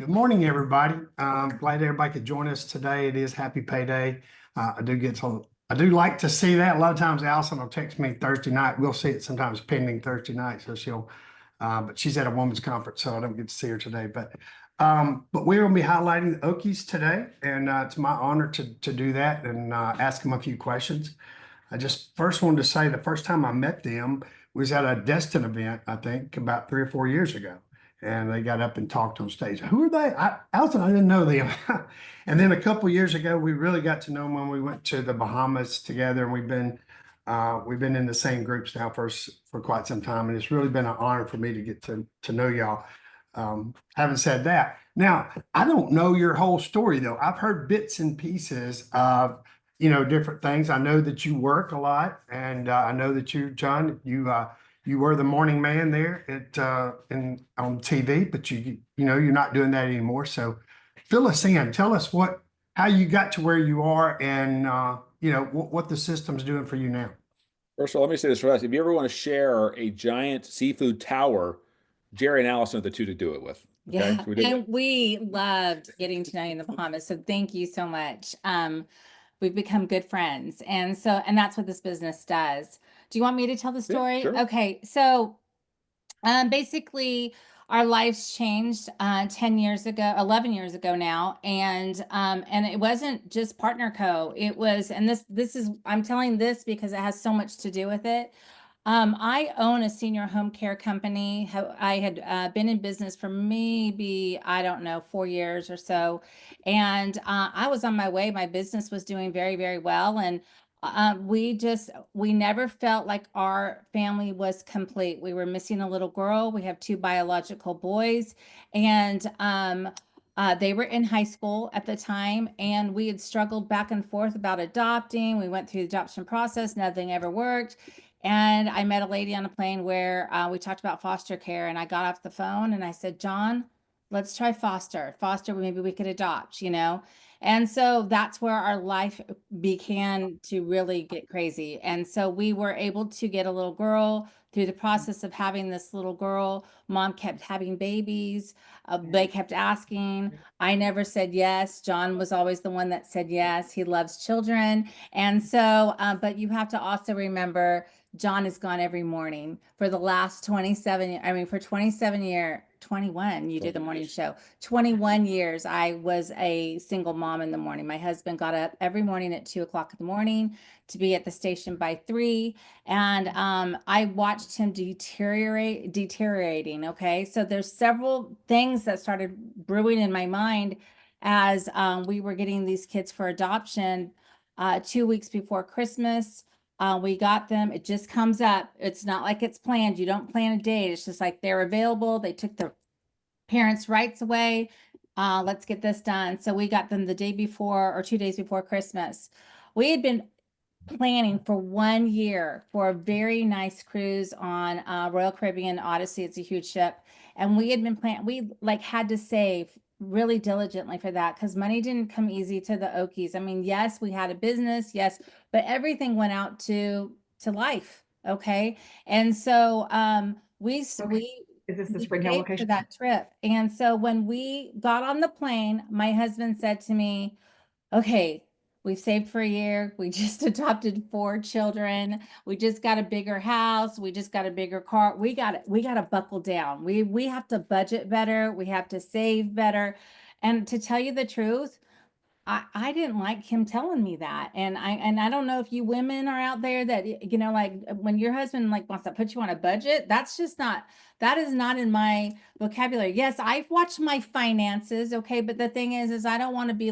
Good morning, everybody. Glad everybody could join us today. It is happy payday. I do like to see that. A lot of times Allison will text me Thursday night. We'll see it sometimes pending Thursday night. So but she's at a women's conference, so I don't get to see her today. But we're going to be highlighting the Oakeys today, and it's my honor to do that and ask them a few questions. I just first wanted to say the first time I met them was at a Destin event, I think about 3 or 4 years ago. And they got up and talked on stage. Who are they? Allison, I didn't know them. And then a couple years ago, we really got to know them when we went to the Bahamas together. And we've been in the same groups now for quite some time. And it's really been an honor for me to get to know y'all. Having said that, now I don't know your whole story though. I've heard bits and pieces of different things. I know that you work a lot, and I know that John, you were the morning man there on TV, but you're not doing that anymore. So fill us in. Tell us how you got to where you are, and what the system's doing for you now. First of all, let me say this for us. If you ever want to share a giant seafood tower, Jerry and Allison are the two to do it with. Okay? Yeah, and we loved getting to know you in the Bahamas. So thank you so much. We've become good friends. And that's what this business does. Do you want me to tell the story? Yeah, sure. Okay. So basically our lives changed 10 years ago, 11 years ago now. And it wasn't just Partner Co. It was, and I'm telling this because it has so much to do with it. I own a senior home care company. I had been in business for maybe, I don't know, 4 years or so. And I was on my way. My business was doing very, very well. And we never felt like our family was complete. We were missing a little girl. We have 2 biological boys. And they were in high school at the time, and we had struggled back and forth about adopting. We went through the adoption process. Nothing ever worked. And I met a lady on a plane where we talked about foster care, and I got off the phone and I said, John, let's try foster. Maybe we could adopt, And so that's where our life began to really get crazy. And so we were able to get a little girl. Through the process of having this little girl, mom kept having babies. They kept asking. I never said yes. John was always the one that said yes. He loves children. And so, but you have to also remember, John has gone every morning for the last 21, you did the morning show. 21 years, I was a single mom in the morning. My husband got up every morning at 2 o'clock in the morning to be at the station by 3. And I watched him deteriorating. Okay. So there's several things that started brewing in my mind as we were getting these kids for adoption 2 weeks before Christmas. We got them. It just comes up. It's not like it's planned. You don't plan a date. It's just like they're available. They took their parents' rights away. Let's get this done. So we got them the day before or 2 days before Christmas. We had been planning for 1 year for a very nice cruise on Royal Caribbean Odyssey. It's a huge ship. And we had been planning, we had to save really diligently for that because money didn't come easy to the Oakeys. I mean, yes, we had a business, yes, but everything went out to life. Okay. And so Is this the Spring Hill location? For that trip. And so when we got on the plane, my husband said to me, okay, we've saved for a year. We just adopted 4 children. We just got a bigger house. We just got a bigger car. We got to buckle down. We have to budget better. We have to save better. And to tell you the truth, I didn't like him telling me that. And I don't know if you women are out there that, like when your husband wants to put you on a budget, that is not in my vocabulary. Yes, I've watched my finances. Okay. But the thing is I don't want to be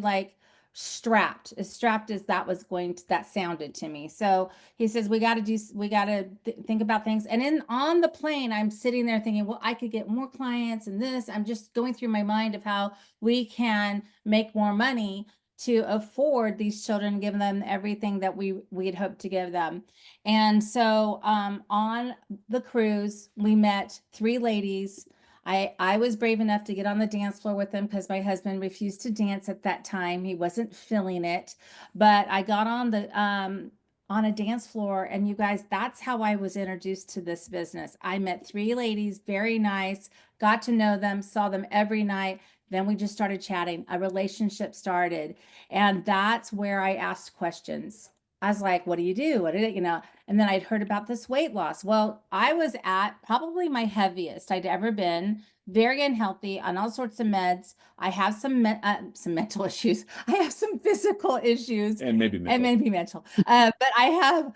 strapped as that sounded to me. So he says, we got to think about things. And on the plane, I'm sitting there thinking, well, I could get more clients and this. I'm just going through my mind of how we can make more money to afford these children, give them everything that we had hoped to give them. And so on the cruise, we met 3 ladies. I was brave enough to get on the dance floor with them because my husband refused to dance at that time. He wasn't feeling it, but I got on a dance floor, and you guys, that's how I was introduced to this business. I met 3 ladies, very nice, got to know them, saw them every night. Then we just started chatting. A relationship started. And that's where I asked questions. I was like, what do you do? What did it, And then I'd heard about this weight loss. Well, I was at probably my heaviest I'd ever been, very unhealthy on all sorts of meds. I have some mental issues. I have some physical issues And maybe mental. and maybe mental. But I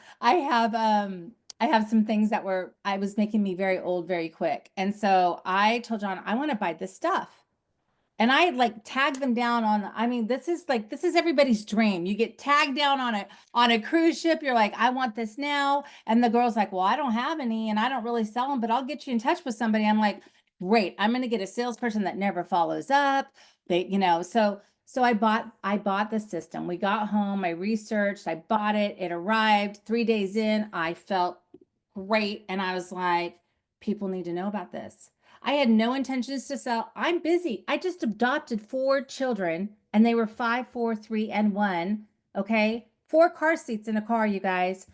have some things that I was making me very old very quick. And so I told John, I want to buy this stuff. And I like tagged them down this is everybody's dream. You get tagged down on a cruise ship. You're like, I want this now. And the girl's like, well, I don't have any and I don't really sell them, but I'll get you in touch with somebody. I'm like, great. I'm going to get a salesperson that never follows up. So I bought the system. We got home, I researched, I bought it. It arrived 3 days in. I felt great. And I was like, people need to know about this. I had no intentions to sell. I'm busy. I just adopted 4 children and they were 5, 4, 3, and 1. Okay. 4 car seats in a car, you guys.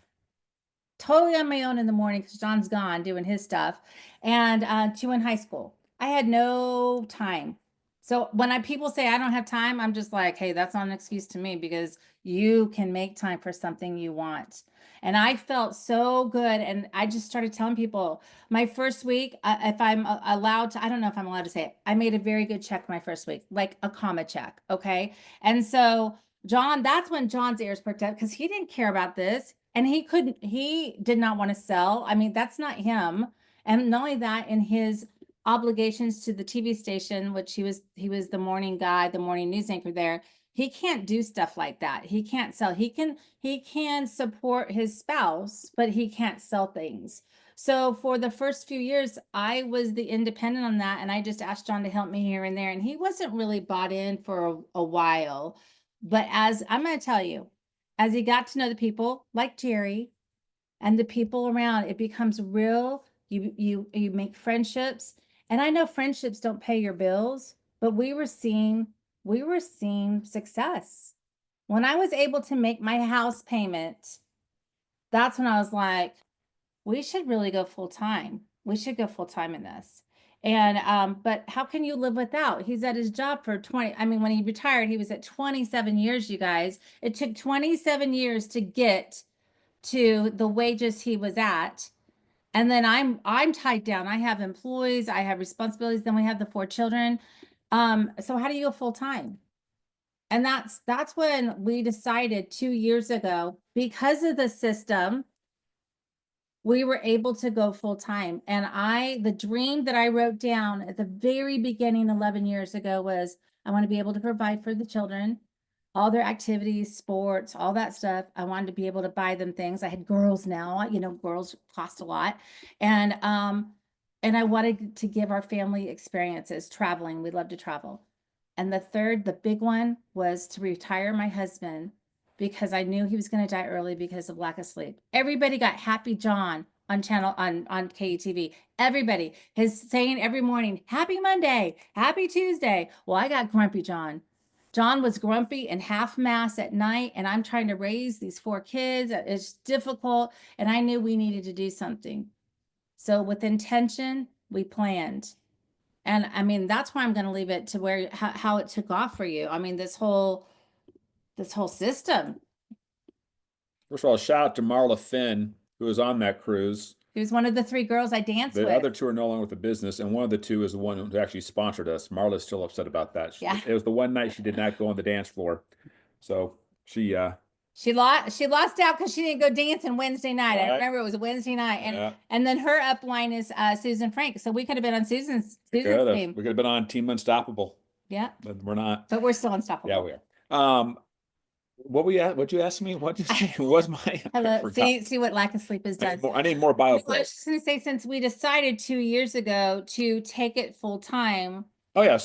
Totally on my own in the morning because John's gone doing his stuff. And 2 in high school. I had no time. So when people say I don't have time, I'm just like, hey, that's not an excuse to me because you can make time for something you want. And I felt so good. And I just started telling people my first week, if I'm allowed to, I don't know if I'm allowed to say it. I made a very good check my first week, like a comma check. Okay. And so that's when John's ears perked up because he didn't care about this. And he did not want to sell. I mean, that's not him. And not only that, in his obligations to the TV station, which he was the morning guy, the morning news anchor there. He can't do stuff like that. He can't sell. He can support his spouse, but he can't sell things. So for the first few years, I was the independent on that. And I just asked John to help me here and there. And he wasn't really bought in for a while. But as I'm going to tell you, as he got to know the people like Jerry and the people around, it becomes real. You make friendships. And I know friendships don't pay your bills, but we were seeing success. When I was able to make my house payment, that's when I was like, we should really go full time. We should go full time in this. And but how can you live without? He's at his job for 20. I mean, when he retired, he was at 27 years, you guys. It took 27 years to get to the wages he was at. And then I'm tied down. I have employees, I have responsibilities, then we have the 4 children. So how do you go full time? And that's when we decided 2 years ago, because of the system, we were able to go full time. And the dream that I wrote down at the very beginning 11 years ago was, I want to be able to provide for the children, all their activities, sports, all that stuff. I wanted to be able to buy them things. I had girls now, girls cost a lot. And I wanted to give our family experiences, traveling. We love to travel. And the big one was to retire my husband because I knew he was going to die early because of lack of sleep. Everybody got Happy John on KUTV. Everybody is saying every morning, Happy Monday, Happy Tuesday. Well, I got Grumpy John. John was grumpy and half mast at night, and I'm trying to raise these 4 kids. It's difficult, and I knew we needed to do something. So with intention, we planned. And I mean, that's why I'm going to leave it to how it took off for you. I mean, this whole system. First of all, shout out to Marla Finn, who was on that cruise. She was one of the 3 girls I danced with. The other 2 are no longer with the business, and one of the 2 is the one who actually sponsored us. Marla's still upset about that. Yeah. It was the one night she did not go on the dance floor. So she lost out because she didn't go dancing Wednesday night. Right. I remember it was a Wednesday night. Yeah. And then her upline is Susan Frank. So we could have been on Susan's we team. could have been on Team Unstoppable. Yeah. But we're not. But we're still unstoppable. Yeah, we are. What'd you ask me? What'd you say? What was my Hello. See what lack of sleep has done. I need more bio. I was just gonna say, since we decided 2 years ago to take it full time. Oh yeah.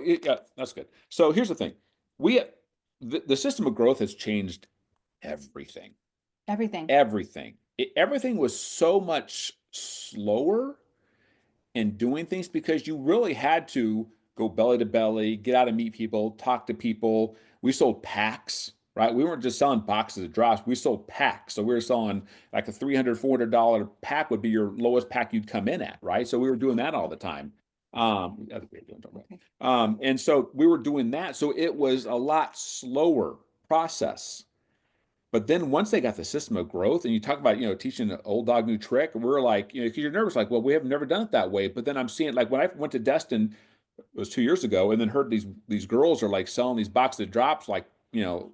Yeah, that's good. So here's the thing. The system of growth has changed everything. Everything was so much slower in doing things because you really had to go belly to belly, get out and meet people, talk to people. We sold packs, right? We weren't just selling boxes of drops. We sold packs. So we were selling like a $300, $400 pack would be your lowest pack you'd come in at, right? So we were doing that all the time. I think we were doing something right. And so we were doing that. So it was a lot slower process. But then once they got the system of growth, and you talk about, teaching an old dog new trick, we're like, because you're nervous, like, well, we have never done it that way. But then I'm seeing, like, when I went to Destin, it was 2 years ago, and then heard these girls are like selling these boxes of drops, like,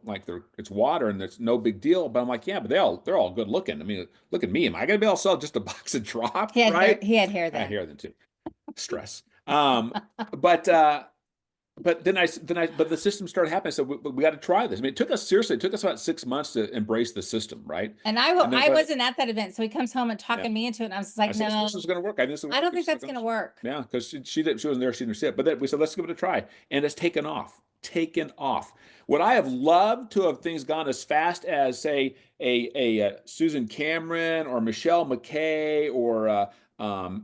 like it's water and it's no big deal. But I'm like, yeah, but they're all good looking. I mean, look at me. Am I gonna be able to sell just a box of drops? He had Right? he had hair I then. hear them too. Stress. But then but the system started happening. So we got to try this. I mean, it took us about 6 months to embrace the system, right? And I wasn't at that event, so he comes home and talking me into it, and I was like, I said, no, this is going to work. I don't think that's going to work. Yeah, because she wasn't there. She didn't see it. But then we said, let's give it a try, and it's taken off. Would I have loved to have things gone as fast as, say, a Susan Cameron or Michelle McKay or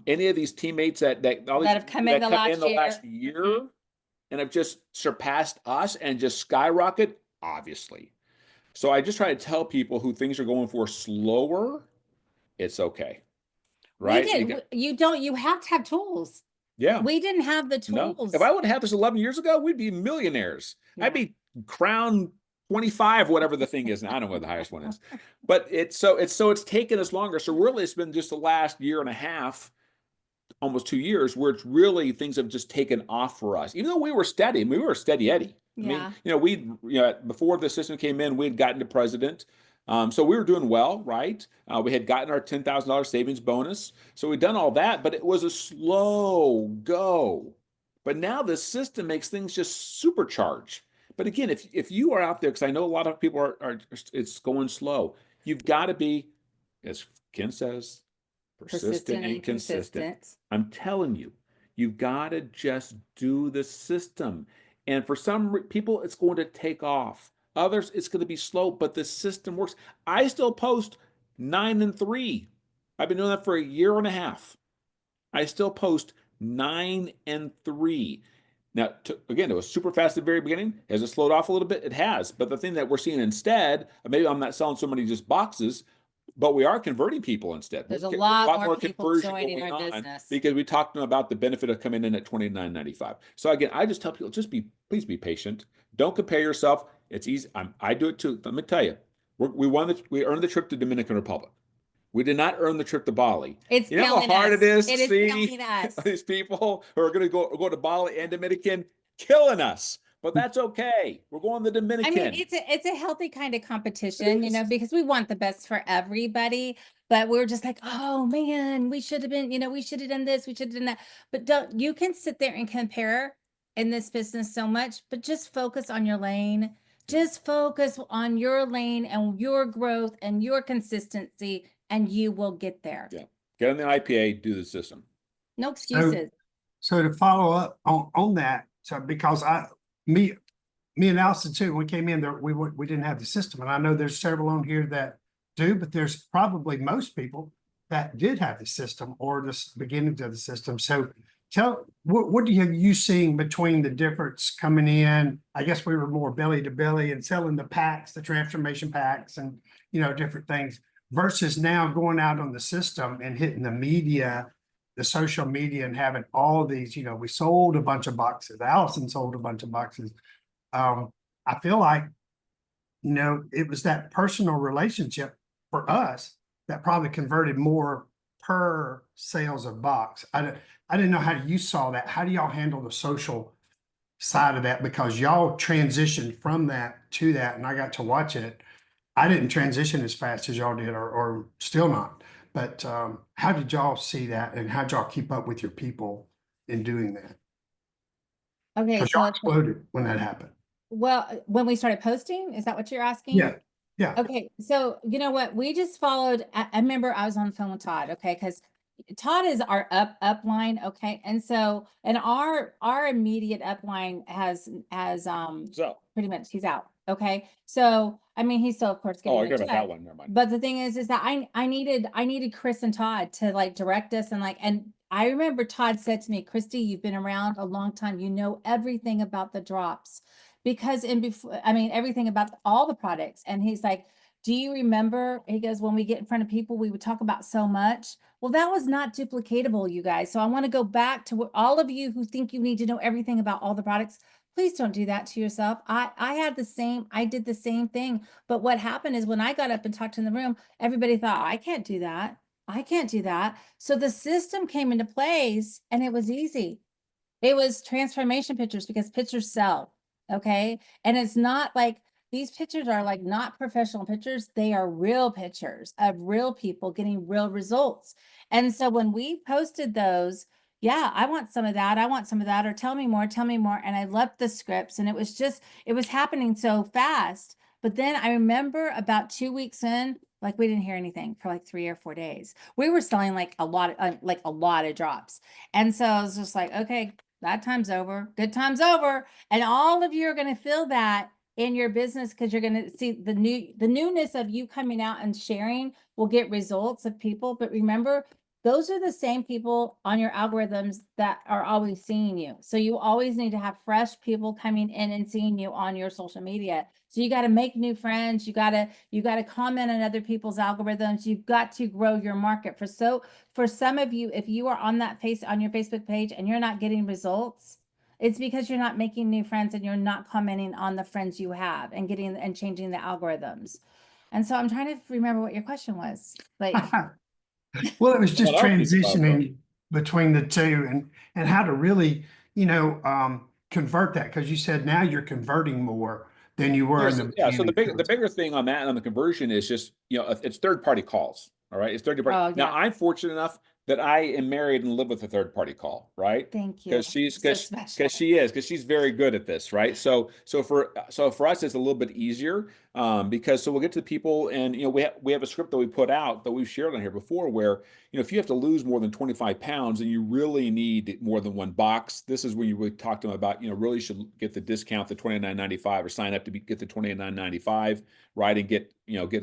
any of these teammates that have come in the last year and have just surpassed us and just skyrocket? Obviously. So I just try to tell people who things are going for slower, it's okay. Right? You have to have tools. Yeah. We didn't have the tools. No. If I would have had this 11 years ago, we'd be millionaires. Yeah. I'd be crown 25, whatever the thing is. Now, I don't know what the highest one is. But it's taken us longer. So really it's been just the last year and a half, almost 2 years, where it's really things have just taken off for us. Even though we were steady, we were a steady Eddie. Yeah. I mean, before the system came in, we had gotten to president. So we were doing well, right? We had gotten our $10,000 savings bonus. So we'd done all that, but it was a slow go. But now the system makes things just supercharged. But again, if you are out there, because I know a lot of people are it's going slow, you've got to be, as Ken says, persistent and consistent. I'm telling you, you've got to just do the system. And for some people, it's going to take off. Others, it's going to be slow, but the system works. I still post 9 and 3. I've been doing that for a year and a half. I still post 9 and 3. Now, again, it was super fast at the very beginning. Has it slowed off a little bit? It has. But the thing that we're seeing instead, maybe I'm not selling so many just boxes, but we are converting people instead. There's a lot more people joining our business because we talked to them about the benefit of coming in at $29.95. So again, I just tell people, please be patient. Don't compare yourself. It's easy. I do it too. Let me tell you, we earned the trip to Dominican Republic. We did not earn the trip to Bali. You know how hard it is to see these people who are going to go to Bali and Dominican killing us. But that's okay. We're going to the Dominican. I mean, it's a healthy kind of competition, because we want the best for everybody. But we're just like, oh man, we should have been, we should have done this, we should have done that. But you can sit there and compare in this business so much, but just focus on your lane. Just focus on your lane and your growth and your consistency, and you will get there. Yeah. Get on the IPA, do the system. No excuses. So to follow up on that, because me and Allison too, when we came in there, we didn't have the system. And I know there's several on here that do, but there's probably most people that did have the system or the beginnings of the system. So what do you seeing between the difference coming in? I guess we were more belly to belly and selling the packs, the transformation packs and, different things versus now going out on the system and hitting the media, the social media and having all these, we sold a bunch of boxes. Allison sold a bunch of boxes. I feel like, it was that personal relationship for us that probably converted more per sales of box. I didn't know how you saw that. How do y'all handle the social side of that? Because y'all transitioned from that to that, and I got to watch it. I didn't transition as fast as y'all did, or still not. But how did y'all see that, and how did y'all keep up with your people in doing that? Okay, so y'all exploded when that happened. Well, when we started posting, is that what you're asking? Yeah. Yeah. Okay, so you know what? We just followed. I remember I was on the phone with Todd. Okay, because Todd is our upline. Okay, and so our immediate upline has so pretty much he's out. Okay, so I mean he's still of course getting. I got that one. Never mind. But the thing is that I needed Chris and Todd to like direct us and I remember Todd said to me, Kristi, you've been around a long time. You know everything about the drops. Because everything about all the products. And he's like, do you remember, he goes, when we get in front of people, we would talk about so much. Well, that was not duplicatable, you guys. So I want to go back to what all of you who think you need to know everything about all the products. Please don't do that to yourself. I did the same thing. But what happened is when I got up and talked in the room, everybody thought, I can't do that. I can't do that. So the system came into place and it was easy. It was transformation pictures because pictures sell. Okay. And it's not like these pictures are like not professional pictures. They are real pictures of real people getting real results. And so when we posted those, yeah, I want some of that. I want some of that, or tell me more, tell me more. And I loved the scripts, and it was happening so fast. But then I remember about 2 weeks in, like we didn't hear anything for like 3 or 4 days. We were selling like a lot of drops. And so I was just like, okay, that time's over. Good time's over. And all of you are going to feel that in your business, because you're going to see the newness of you coming out and sharing will get results of people. But remember, those are the same people on your algorithms that are always seeing you. So you always need to have fresh people coming in and seeing you on your social media. So you got to make new friends. You got to comment on other people's algorithms. You've got to grow your market. For some of you, if you are on your Facebook page and you're not getting results, it's because you're not making new friends and you're not commenting on the friends you have and changing the algorithms. And so I'm trying to remember what your question was. Like, Well, it was just What else is about transitioning between the two and how to really, convert that. Because you said now you're converting more than you were in the Yeah, so beginning. the bigger thing on that, on the conversion, is just, it's third party calls. All right, it's third party. Oh, Now yeah. I'm fortunate enough that I am married and live with a third party call, right? Thank you. Because she's very good at this, right? So for us, it's a little bit easier, because we'll get to the people, and we have a script that we put out that we've shared on here before, where if you have to lose more than 25 pounds and you really need more than one box, this is where you would talk to them about, really should get the discount, the $29.95, or sign up to get the $29.95, right, and get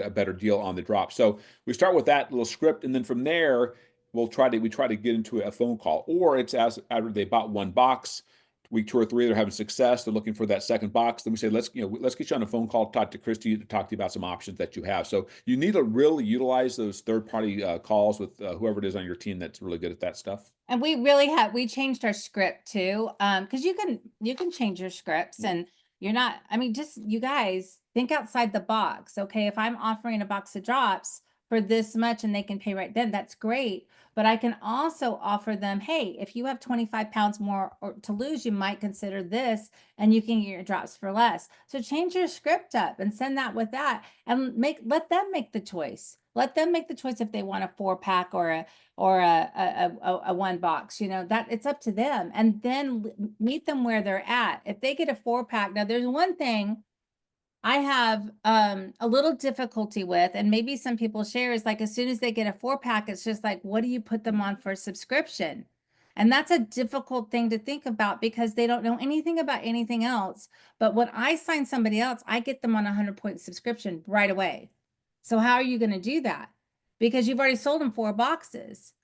a better deal on the drop. So we start with that little script, and then from there we try to get into a phone call, or it's after they bought one box, week 2 or 3, they're having success, they're looking for that second box, then we say, let's get you on a phone call, talk to Kristi, to talk to you about some options that you have. So you need to really utilize those third-party calls with whoever it is on your team that's really good at that stuff. And we changed our script too. Because you can change your scripts, and you're not, just, you guys think outside the box. Okay, if I'm offering a box of drops for this much and they can pay right then, that's great. But I can also offer them, hey, if you have 25 pounds more to lose, you might consider this, and you can get your drops for less. So change your script up and send that with that, and let them make the choice. Let them make the choice if they want a 4-pack or a one box, that it's up to them. And then meet them where they're at. If they get a 4-pack, now there's one thing I have a little difficulty with, and maybe some people share, is like, as soon as they get a 4-pack, it's just like, what do you put them on for a subscription? And that's a difficult thing to think about, because they don't know anything about anything else. But when I sign somebody else, I get them on a 100-point subscription right away. So how are you going to do that? Because you've already sold them 4 boxes.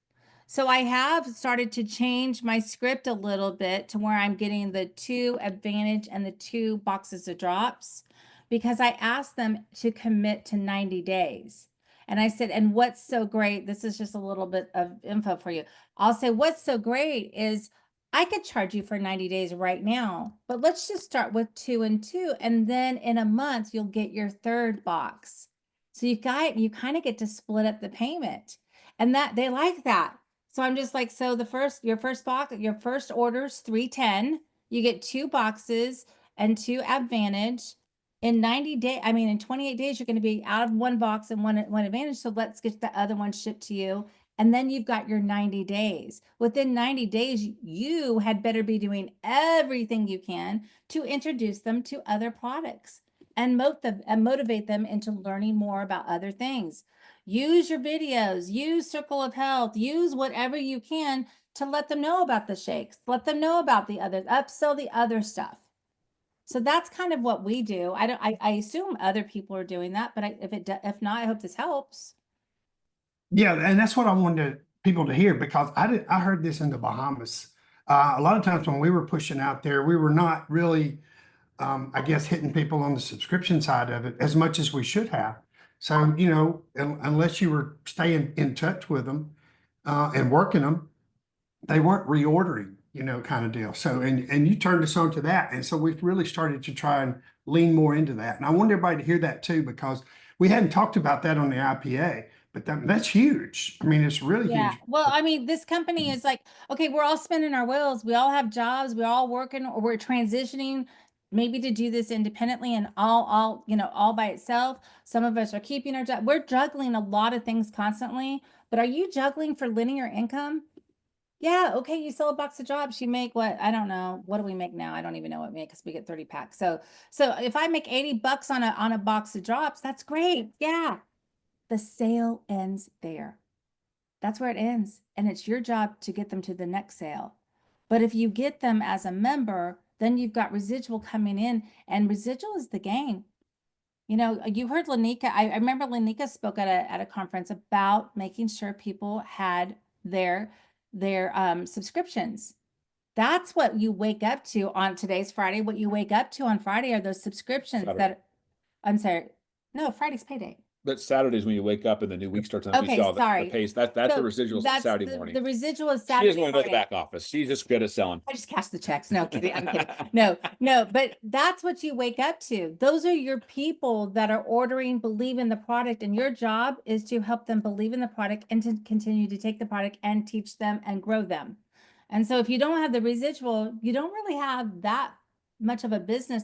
So I have started to change my script a little bit to where I'm getting the 2 Advantage and the 2 boxes of drops, because I asked them to commit to 90 days. And I said, and what's so great, this is just a little bit of info for you. I'll say, what's so great is I could charge you for 90 days right now, but let's just start with 2 and 2. And then in a month, you'll get your 3rd box. So you kind of get to split up the payment, and that they like that. So I'm just like, so your first box, your first order's $310. You get 2 boxes and 2 Advantage. In 90 days, in 28 days, you're going to be out of 1 box and one Advantage. So let's get the other one shipped to you. And then you've got your 90 days. Within 90 days, you had better be doing everything you can to introduce them to other products and motivate them into learning more about other things. Use your videos, use Circle of Health, use whatever you can to let them know about the shakes, let them know about the others, upsell the other stuff. So that's kind of what we do. I assume other people are doing that, but if not, I hope this helps. Yeah, and that's what I wanted people to hear, because I heard this in the Bahamas. A lot of times when we were pushing out there, we were not really, I guess, hitting people on the subscription side of it as much as we should have. So, you know, unless you were staying in touch with them and working them, they weren't reordering, you know, kind of deal. So, and you turned us on to that. And so we've really started to try and lean more into that. And I want everybody to hear that too, because we hadn't talked about that on the IPA, but that's huge. I mean, it's really Yeah. huge. Well, I mean, this company is like, okay, we're all spinning our wheels. We all have jobs. We're all working, or we're transitioning maybe to do this independently and all by itself. Some of us are keeping our job. We're juggling a lot of things constantly, but are you juggling for linear income? Yeah. Okay. You sell a box of drops. You make what? I don't know. What do we make now? I don't even know what we make, because we get 30 packs. So if I make 80 bucks on a box of drops, that's great. Yeah. The sale ends there. That's where it ends. And it's your job to get them to the next sale. But if you get them as a member, then you've got residual coming in, and residual is the game. You know, you heard Lanika. I remember Lanika spoke at a conference about making sure people had their subscriptions. That's what you wake up to on today's Friday. What you wake up to on Friday are those subscriptions Saturday. I'm sorry. No, Friday's payday. But Saturdays when you wake up and the new week starts, and Okay, you saw sorry. the pace. That's the So residual that's Saturday morning. The residual is She Saturday doesn't want to know the morning. back office. She's just good at selling. I just cash the checks. No, kidding. I'm kidding. No, but that's what you wake up to. Those are your people that are ordering, believe in the product, and your job is to help them believe in the product and to continue to take the product and teach them and grow them. And so if you don't have the residual, you don't really have that much of a business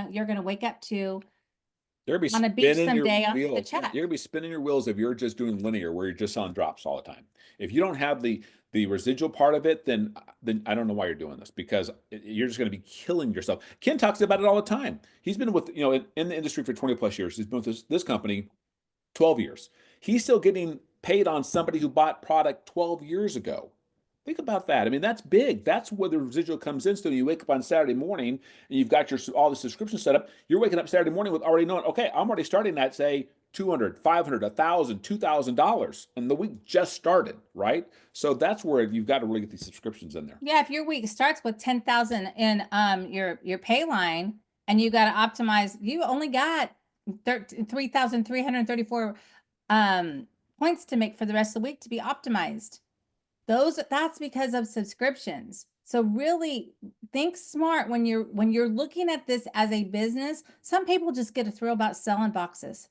you're gonna wake up to You're gonna be on a beach spinning your someday on the wheels. check. You're gonna be spinning your wheels if you're just doing linear, where you're just selling drops all the time. If you don't have the residual part of it, then I don't know why you're doing this, because you're just going to be killing yourself. Ken talks about it all the time. He's been with, you know, in the industry for 20 plus years. He's been with this company 12 years. He's still getting paid on somebody who bought product 12 years ago. Think about that. I mean, that's big. That's where the residual comes in. So you wake up on Saturday morning and you've got all the subscriptions set up. You're waking up Saturday morning with already knowing, okay, I'm already starting at, say, $200, $500, $1,000, $2,000, and the week just started, right? So that's where you've got to really get these subscriptions in there. Yeah, if your week starts with 10,000 in your pay line, and you got to optimize, you only got 3,334 points to make for the rest of the week to be optimized. That's because of subscriptions. So really think smart when you're looking at this as a business. Some people just get a thrill about selling boxes,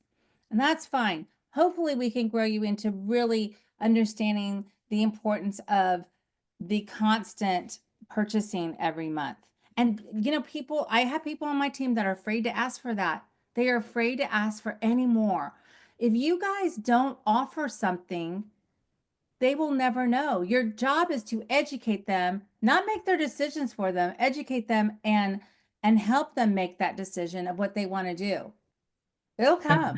and that's fine. Hopefully we can grow you into really understanding the importance of the constant purchasing every month. And you know, I have people on my team that are afraid to ask for that. They are afraid to ask for any more. If you guys don't offer something, they will never know. Your job is to educate them, not make their decisions for them, educate them and help them make that decision of what they want to do. It'll come.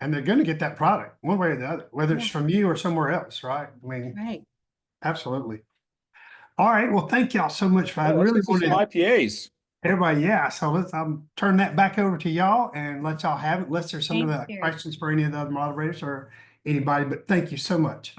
And they're going to get that product one way or the other, whether it's Yeah. from you or somewhere else, right? I mean, Right. absolutely. All right. Well, thank y'all so much for. I Let's really get some wanted IPAs. everybody. Yeah. So let's turn that back over to y'all and let y'all have it. Unless there's some of Thank the you. questions for any of the other moderators or anybody. But thank you so much.